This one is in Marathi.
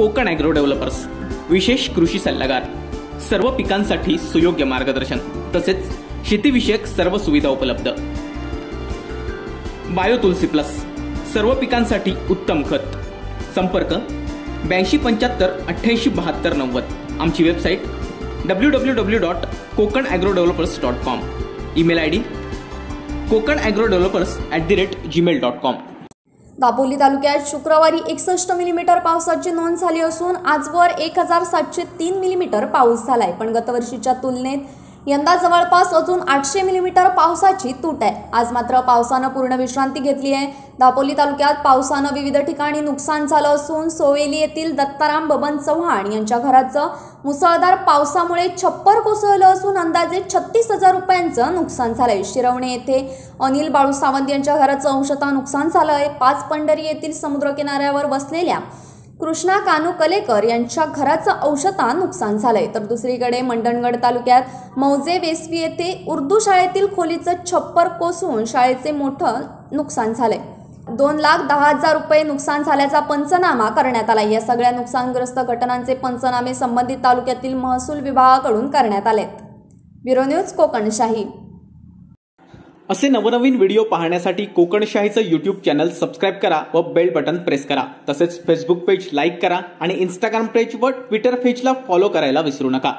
कोकण ॲग्रो डेव्हलपर्स, विशेष कृषी सल्लागार, सर्व पिकांसाठी सुयोग्य मार्गदर्शन तसेच शेतीविषयक सर्व सुविधा उपलब्ध। बायो तुलसी प्लस, सर्व पिकांसाठी उत्तम खत। संपर्क 8275887290। आमची website www.kokanagroddevelopers.com। Email ID kokanagroddevelopers@gmail.com। Dapoli तालुक्यात शुक्रवारी 61 मिलीमीटर पावसाची नोंद झाली असून आजवर 1703 मिलीमीटर पाऊस झालाय, पण गतवर्षीच्या तुलनेत यंदा जवळपास अजून 800 मिलीमीटर पावसाची तूट आहे। आज मात्र पावसानं पूर्ण विश्रांती घेतली आहे। दापोली तालुक्यात पावसानं विविध ठिकाणी नुकसान झालं असून सोवेली येथील दत्ताराम बबन चव्हाण यांच्या घराचं मुसळधार पावसामुळे छप्पर कोसळलं असून अंदाजे 36,000 रुपयांचं नुकसान झालंय। शिरवणे येथे अनिल बाळू सावंत यांच्या घराचं अंशतः नुकसान झालंय। 5 पंढरी येथील समुद्र किनाऱ्यावर बसलेल्या कृष्णा कानू कलेकर यांच्या घराचं अंशतः नुकसान झालंय, तर दुसरीकडे मंडणगड तालुक्यात मौजे वेसवी येथे उर्दू शाळेतील खोलीचं छप्पर कोसळून शाळेचे मोठं नुकसान झालंय। 2,10,000 रुपये नुकसान झाल्याचा पंचनामा करण्यात आला। या सगळ्या नुकसानग्रस्त घटनांचे पंचनामे संबंधित तालुक्यातील महसूल विभागाकडून करण्यात आलेत। Bureau news Kokanshahi. असे नवनवीन व्हिडिओ पाहण्यासाठी कोकणशाहीचं यूट्यूब चॅनल सबस्क्राइब करा व बेल बटन प्रेस करा। तसेच फेसबुक पेज लाईक करा आणि इंस्टाग्राम पेज व ट्विटर पेजला फॉलो करायला विसरू नका।